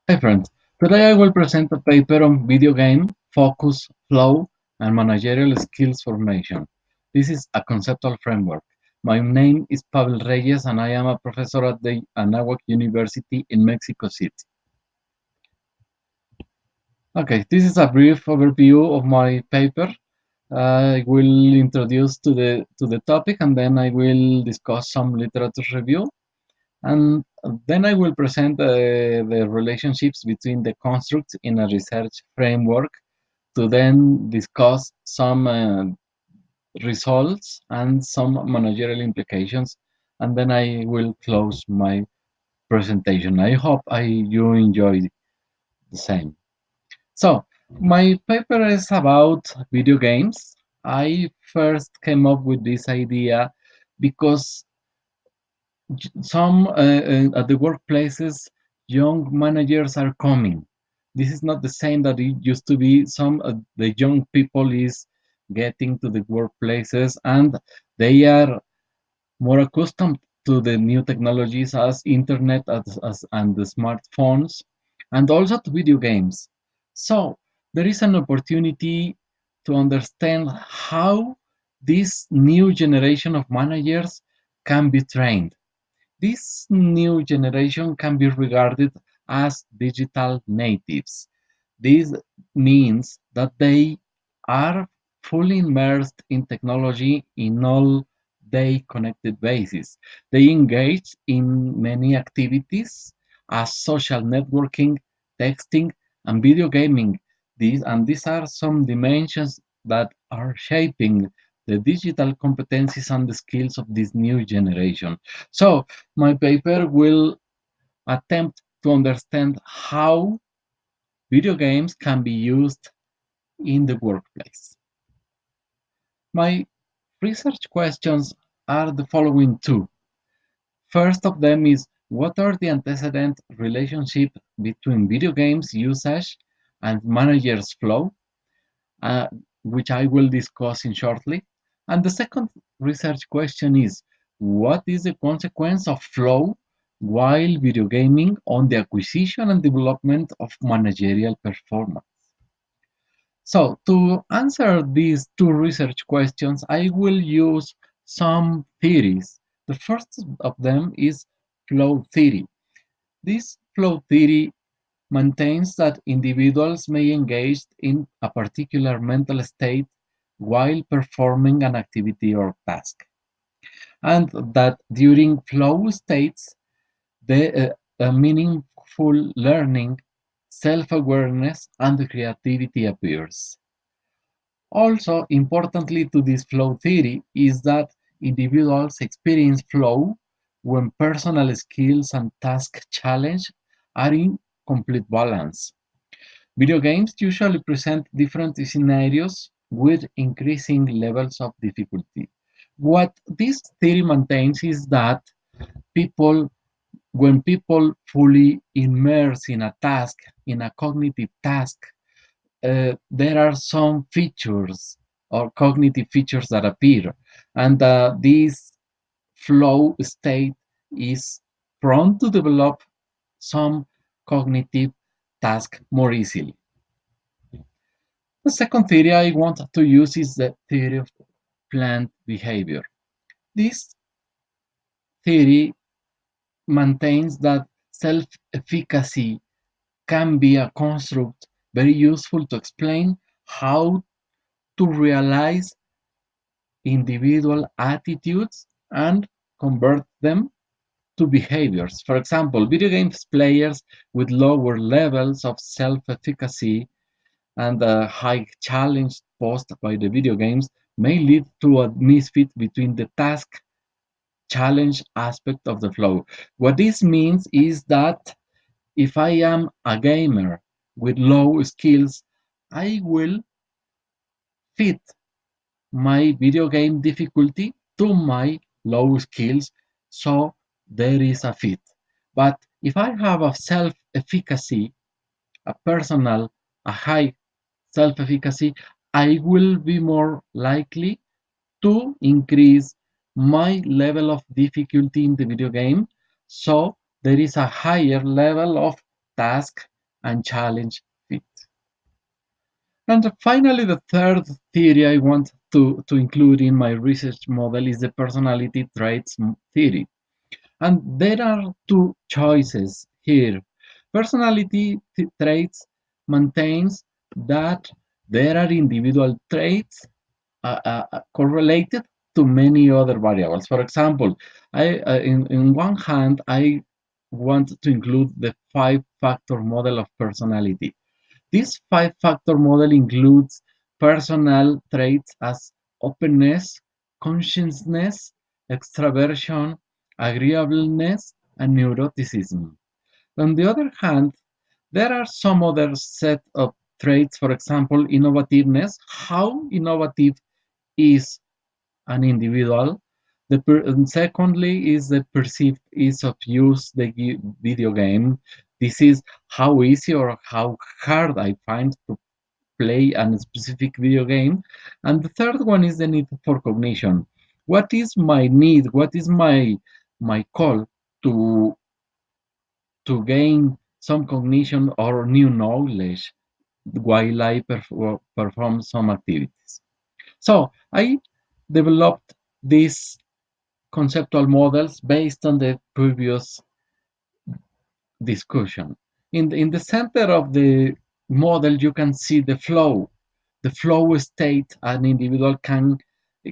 Hi friends, today I will present a paper on video game, focus, flow, and managerial skills formation. This is a conceptual framework. My name is Pavel Reyes and I am a professor at the Anáhuac University in Mexico City. Okay, this is a brief overview of my paper. I will introduce to the topic and then I will discuss some literature review. And then I will present the relationships between the constructs in a research framework to then discuss some results and some managerial implications. And then I will close my presentation. I hope you enjoy the same. So, my paper is about video games. I first came up with this idea because some at the workplaces, young managers are coming. This is not the same that it used to be. Some the young people is getting to the workplaces and they are more accustomed to the new technologies as internet and the smartphones and also to video games. So there is an opportunity to understand how this new generation of managers can be trained. This new generation can be regarded as digital natives. This means that they are fully immersed in technology in all day connected basis. They engage in many activities as social networking, texting, and video gaming. These are some dimensions that are shaping the digital competencies and the skills of this new generation. So, my paper will attempt to understand how video games can be used in the workplace. My research questions are the following two. First of them is what are the antecedent relationship between video games usage and managers flow, uh, which I will discuss in shortly. And the second research question is what is the consequence of flow while video gaming on the acquisition and development of managerial performance? So to answer these two research questions, I will use some theories. The first of them is flow theory. This flow theory maintains that individuals may engage in a particular mental state while performing an activity or task, and that during flow states, the meaningful learning, self-awareness, and creativity appears. Also, importantly to this flow theory is that individuals experience flow when personal skills and task challenge are in complete balance. Video games usually present different scenarios with increasing levels of difficulty. What this theory maintains is that people, when people fully immerse in a task, in a cognitive task, there are some features or cognitive features that appear, and this flow state is prone to develop some cognitive task more easily. The second theory I want to use is the theory of planned behavior. This theory maintains that self-efficacy can be a construct very useful to explain how to realize individual attitudes and convert them to behaviors. For example, video games players with lower levels of self-efficacy and a high challenge posed by the video games may lead to a misfit between the task challenge aspect of the flow. What this means is that if I am a gamer with low skills, I will fit my video game difficulty to my low skills, so there is a fit. But if I have a self-efficacy, a personal, a high self-efficacy, I will be more likely to increase my level of difficulty in the video game. So there is a higher level of task and challenge fit. And finally, the third theory I want to include in my research model is the personality traits theory. And there are two choices here. Personality traits maintains that there are individual traits correlated to many other variables. For example, in one hand, I want to include the five-factor model of personality. This five-factor model includes personal traits as openness, consciousness, extraversion, agreeableness, and neuroticism. On the other hand, there are some other set of traits, for example, innovativeness. How innovative is an individual? And secondly, is the perceived ease of use the video game. This is how easy or how hard I find to play a specific video game. And the third one is the need for cognition. What is my need? What is my call to gain some cognition or new knowledge while I perform some activities? So I developed these conceptual models based on the previous discussion. In the center of the model, you can see the flow state an individual can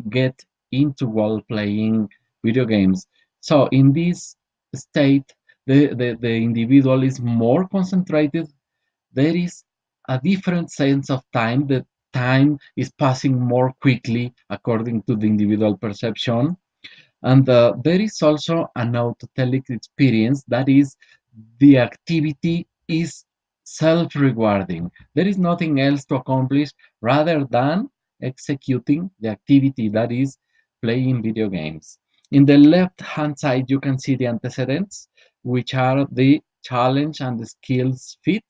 get into while playing video games. So in this state, the individual is more concentrated. There is a different sense of time. The time is passing more quickly according to the individual perception. And there is also an autotelic experience, that is, the activity is self rewarding. There is nothing else to accomplish rather than executing the activity, that is, playing video games. In the left hand side, you can see the antecedents, which are the challenge and the skills fit,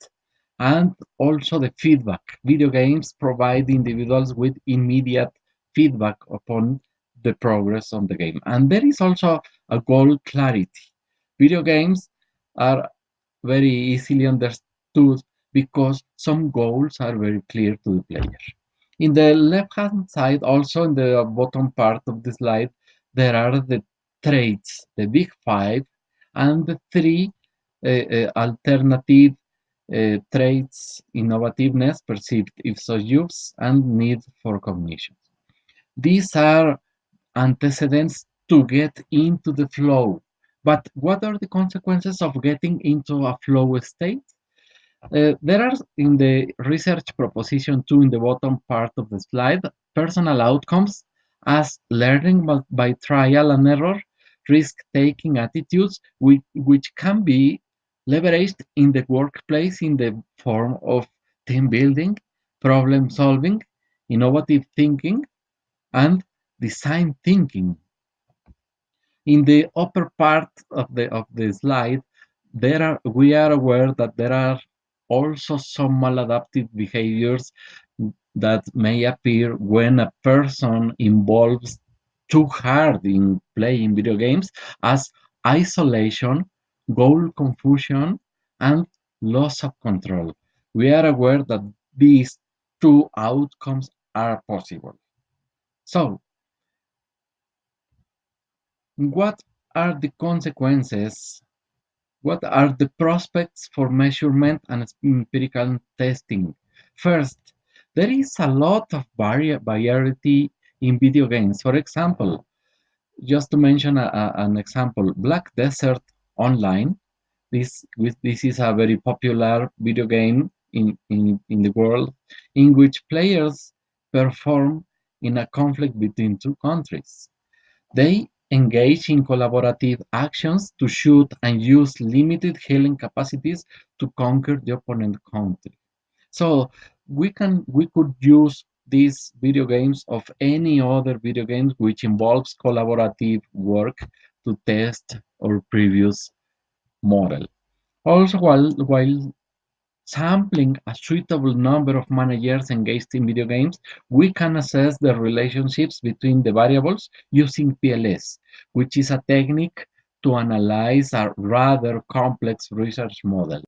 and also the feedback. Video games provide individuals with immediate feedback upon the progress on the game. And there is also a goal clarity. Video games are very easily understood because some goals are very clear to the player. In the left hand side, also in the bottom part of the slide, there are the traits, the big five, and the three alternative traits: innovativeness, perceived ease of use, and need for cognition. These are antecedents to get into the flow. But what are the consequences of getting into a flow state? There are, in the research proposition 2 in the bottom part of the slide, personal outcomes as learning by trial and error, risk-taking attitudes, which can be leveraged in the workplace in the form of team building, problem solving, innovative thinking, and design thinking. In the upper part of the slide, we are aware that there are also some maladaptive behaviors that may appear when a person involves too hard in playing video games, as isolation, goal confusion, and loss of control. We are aware that these two outcomes are possible. So, what are the consequences? What are the prospects for measurement and empirical testing? First, there is a lot of variety in video games. For example, just to mention an example, Black Desert Online. This is a very popular video game in the world, in which players perform in a conflict between two countries. They engage in collaborative actions to shoot and use limited healing capacities to conquer the opponent country. So we could use these video games of any other video games which involves collaborative work to test our previous model. Also, while sampling a suitable number of managers engaged in video games, we can assess the relationships between the variables using PLS, which is a technique to analyze a rather complex research model.